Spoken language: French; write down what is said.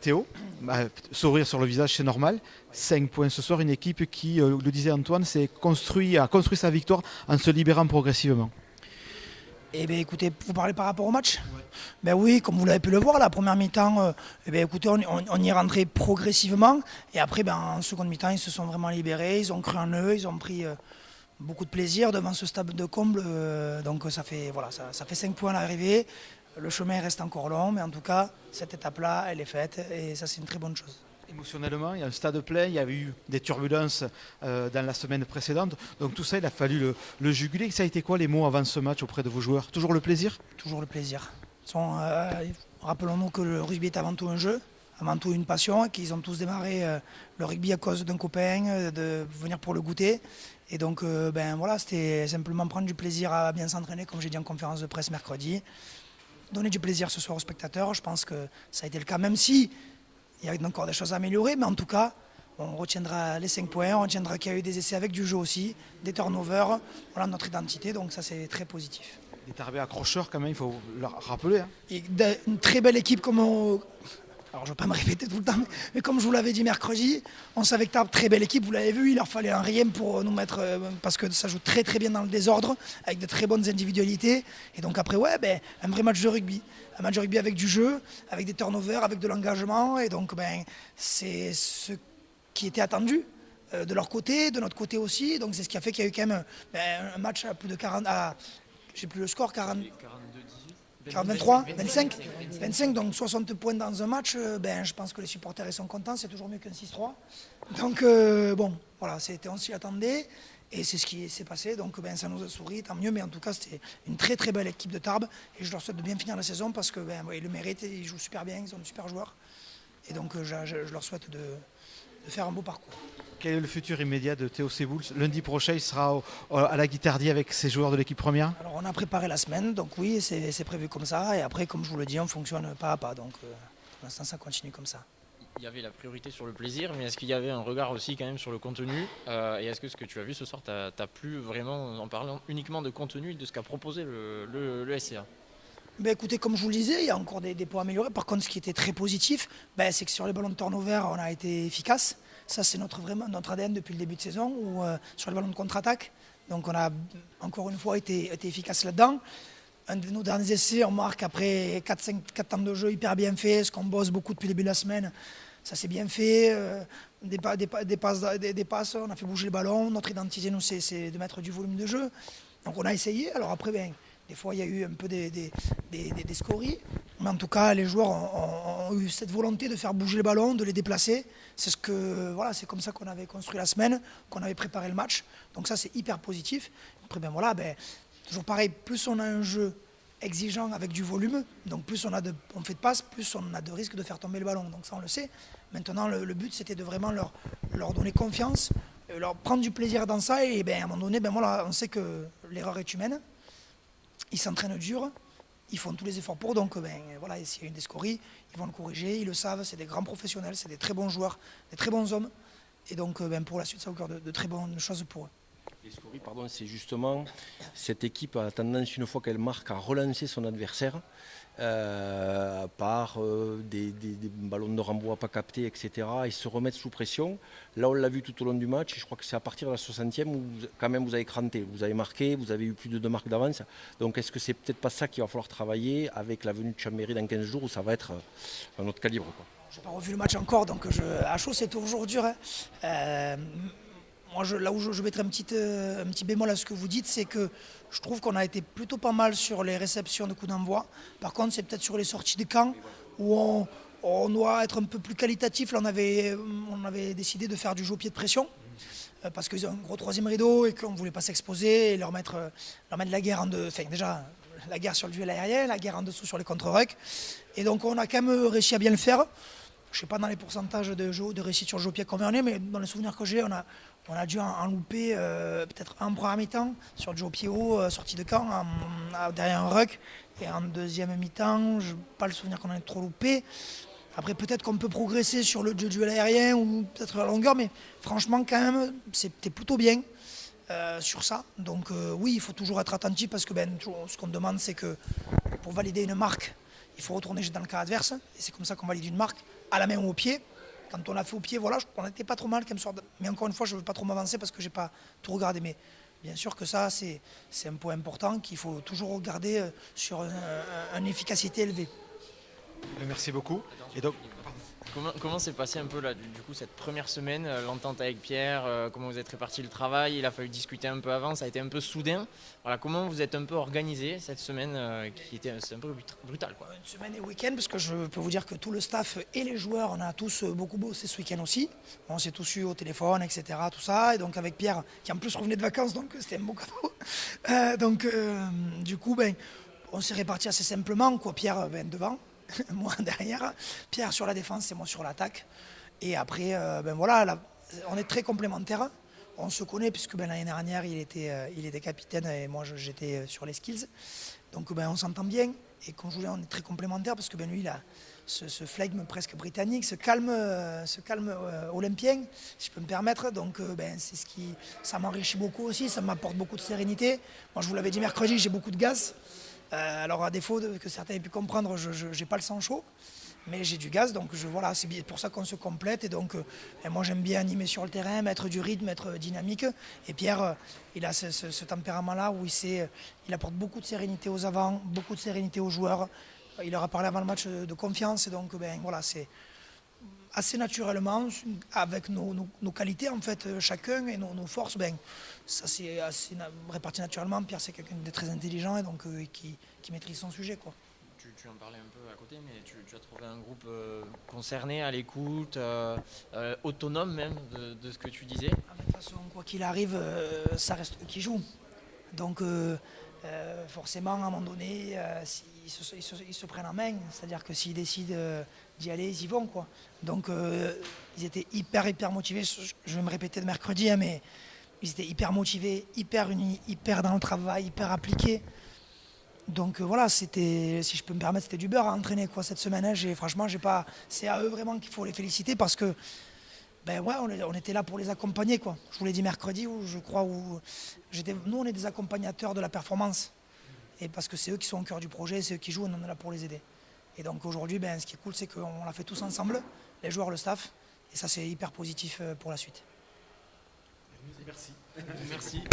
Théo, sourire sur le visage, c'est normal. 5 points ce soir, une équipe qui, le disait Antoine, a construit sa victoire en se libérant progressivement. Eh bien, écoutez, vous parlez par rapport au match? Ben oui, comme vous l'avez pu le voir, la première mi-temps, écoutez, on y est rentré progressivement. Et après, en seconde mi-temps, ils se sont vraiment libérés, ils ont cru en eux, ils ont pris beaucoup de plaisir devant ce stade de comble. Donc ça fait 5 points à l'arrivée. Le chemin reste encore long, mais en tout cas, cette étape-là, elle est faite et ça, c'est une très bonne chose. Émotionnellement, il y a un stade plein, il y avait eu des turbulences dans la semaine précédente. Donc tout ça, il a fallu le juguler. Ça a été quoi les mots avant ce match auprès de vos joueurs? Toujours le plaisir? Toujours le plaisir. Rappelons-nous que le rugby est avant tout un jeu, avant tout une passion, et qu'ils ont tous démarré le rugby à cause d'un copain, de venir pour le goûter. Et donc, c'était simplement prendre du plaisir à bien s'entraîner, comme j'ai dit en conférence de presse mercredi. Donner du plaisir ce soir aux spectateurs, je pense que ça a été le cas, même si il y a encore des choses à améliorer, mais en tout cas, on retiendra les 5 points, on retiendra qu'il y a eu des essais avec du jeu aussi, des turnovers, voilà notre identité, donc ça c'est très positif. Des Tarbés accrocheurs quand même, il faut le rappeler. Hein. Une très belle équipe alors je ne vais pas me répéter tout le temps, mais comme je vous l'avais dit mercredi, on savait que Tarbes, très belle équipe, vous l'avez vu, il leur fallait un rien pour nous mettre, parce que ça joue très très bien dans le désordre, avec de très bonnes individualités. Et donc après, un vrai match de rugby. Un match de rugby avec du jeu, avec des turnovers, avec de l'engagement. Et donc c'est ce qui était attendu de leur côté, de notre côté aussi. Donc c'est ce qui a fait qu'il y a eu quand même un match à plus de 40, j'ai plus le score, 40. 23, 25, donc 60 points dans un match, je pense que les supporters ils sont contents, c'est toujours mieux qu'un 6-3. Donc on s'y attendait et c'est ce qui s'est passé, donc ça nous a souri, tant mieux, mais en tout cas c'était une très très belle équipe de Tarbes et je leur souhaite de bien finir la saison parce que ils le méritent, ils jouent super bien, ils ont de super joueurs et donc je leur souhaite de faire un beau parcours. Quel est le futur immédiat de Théo Sebouls? Lundi prochain, il sera à la Guitardie avec ses joueurs de l'équipe première. Alors on a préparé la semaine, donc oui, c'est prévu comme ça. Et après, comme je vous le dis, on fonctionne pas à pas. Donc pour l'instant, ça continue comme ça. Il y avait la priorité sur le plaisir, mais est-ce qu'il y avait un regard aussi quand même sur le contenu et est-ce que ce que tu as vu ce soir t'a plu vraiment en parlant uniquement de contenu et de ce qu'a proposé le SCA? Écoutez, comme je vous le disais, il y a encore des points à améliorer. Par contre, ce qui était très positif, c'est que sur les ballons de turnover, on a été efficace. Ça, c'est notre ADN depuis le début de saison, ou sur les ballons de contre-attaque. Donc on a encore une fois été efficace là-dedans. Un de nos derniers essais, on marque après 4 temps de jeu hyper bien fait, ce qu'on bosse beaucoup depuis le début de la semaine. Ça s'est bien fait, des passes, on a fait bouger le ballon. Notre identité, nous, c'est de mettre du volume de jeu. Donc on a essayé. Alors après, des fois, il y a eu un peu des scories. Mais en tout cas, les joueurs ont eu cette volonté de faire bouger le ballon, de les déplacer. C'est comme ça qu'on avait construit la semaine, qu'on avait préparé le match. Donc ça, c'est hyper positif. Après, toujours pareil, plus on a un jeu exigeant avec du volume, donc plus on fait de passes, plus on a de risques de faire tomber le ballon. Donc ça, on le sait. Maintenant, le but, c'était de vraiment leur donner confiance, leur prendre du plaisir dans ça. Et à un moment donné, on sait que l'erreur est humaine. Ils s'entraînent dur, ils font tous les efforts pour, donc s'il y a une des scories, ils vont le corriger, ils le savent, c'est des grands professionnels, c'est des très bons joueurs, des très bons hommes, et donc pour la suite, ça augure de très bonnes choses pour eux. Les scories, c'est justement cette équipe a tendance, une fois qu'elle marque, à relancer son adversaire par des ballons de renvoi pas captés, etc. et se remettre sous pression. Là, on l'a vu tout au long du match, et je crois que c'est à partir de la 60e où quand même vous avez cranté, vous avez marqué, vous avez eu plus de 2 marques d'avance. Donc est-ce que c'est peut-être pas ça qu'il va falloir travailler avec la venue de Chambéry dans 15 jours où ça va être un autre calibre, quoi. Je n'ai pas revu le match encore, donc à chaud c'est toujours dur. Moi, là où je mettrais un petit bémol à ce que vous dites, c'est que je trouve qu'on a été plutôt pas mal sur les réceptions de coups d'envoi. Par contre, c'est peut-être sur les sorties de camp où on doit être un peu plus qualitatif. Là, on avait décidé de faire du jeu au pied de pression parce qu'ils ont un gros troisième rideau et qu'on ne voulait pas s'exposer et leur mettre la guerre en deux. Enfin, déjà, la guerre sur le duel aérien, la guerre en dessous sur les contre-rucks. Et donc, on a quand même réussi à bien le faire. Je ne sais pas dans les pourcentages de réussite sur le jeu au pied combien on est, mais dans les souvenirs que j'ai, on a dû en louper peut-être un première mi-temps sur le jeu au pied haut, sortie de camp, derrière un ruck. Et en deuxième mi-temps, je n'ai pas le souvenir qu'on en ait trop loupé. Après, peut-être qu'on peut progresser sur le duel aérien ou peut-être la longueur, mais franchement, quand même, c'était plutôt bien sur ça. Donc oui, il faut toujours être attentif parce que ce qu'on demande, c'est que pour valider une marque, il faut retourner dans le cas adverse. Et c'est comme ça qu'on valide une marque, à la main ou au pied. Quand on l'a fait au pied, voilà, on n'était pas trop mal. Mais encore une fois, je ne veux pas trop m'avancer parce que je n'ai pas tout regardé. Mais bien sûr que ça, c'est un point important qu'il faut toujours regarder sur une efficacité élevée. Merci beaucoup. Et donc, Comment s'est passé un peu là, du coup cette première semaine, l'entente avec Pierre, comment vous êtes réparti le travail, il a fallu discuter un peu avant, ça a été un peu soudain. Voilà, comment vous êtes un peu organisé cette semaine c'est un peu brutal quoi. Une semaine et week-end, parce que je peux vous dire que tout le staff et les joueurs, on a tous beaucoup bossé ce week-end aussi. On s'est tous eu au téléphone, etc. Tout ça. Et donc avec Pierre, qui en plus revenait de vacances, donc c'était un beau cadeau. Du coup, on s'est réparti assez simplement, quoi. Pierre devant. Moi derrière, Pierre sur la défense et moi sur l'attaque. Et après, voilà, on est très complémentaires. On se connaît puisque l'année dernière, il était capitaine et moi j'étais sur les skills. Donc on s'entend bien. Et comme je vous dis, on est très complémentaires parce que lui, il a ce flegme presque britannique, ce calme olympien, si je peux me permettre. Donc c'est ça m'enrichit beaucoup aussi, ça m'apporte beaucoup de sérénité. Moi, je vous l'avais dit mercredi, j'ai beaucoup de gaz. Alors à défaut que certains aient pu comprendre, je n'ai pas le sang chaud, mais j'ai du gaz, donc voilà, c'est pour ça qu'on se complète. Et donc moi j'aime bien animer sur le terrain, mettre du rythme, être dynamique. Et Pierre, il a ce tempérament-là où il apporte beaucoup de sérénité aux avants, beaucoup de sérénité aux joueurs. Il leur a parlé avant le match de confiance, et donc voilà, c'est assez naturellement, avec nos qualités en fait, chacun et nos forces, ça c'est assez réparti naturellement. Pierre c'est quelqu'un de très intelligent et donc qui maîtrise son sujet quoi. Tu en parlais un peu à côté, mais tu as trouvé un groupe concerné, à l'écoute, autonome même de ce que tu disais. De toute façon, quoi qu'il arrive, ça reste eux qui jouent. Donc forcément, à un moment donné, ils se prennent en main. C'est-à-dire que s'ils décident d'y aller, ils y vont, quoi. Donc ils étaient hyper motivés. Je vais me répéter de mercredi, mais ils étaient hyper motivés, hyper unis, hyper dans le travail, hyper appliqués. Donc voilà, c'était, si je peux me permettre, c'était du beurre à entraîner quoi, cette semaine. Franchement, c'est à eux vraiment qu'il faut les féliciter parce que on était là pour les accompagner, quoi. Je vous l'ai dit mercredi, nous on est des accompagnateurs de la performance. Et parce que c'est eux qui sont au cœur du projet, c'est eux qui jouent, on est là pour les aider. Et donc aujourd'hui, ce qui est cool, c'est qu'on l'a fait tous ensemble, les joueurs, le staff, et ça c'est hyper positif pour la suite. merci. Merci.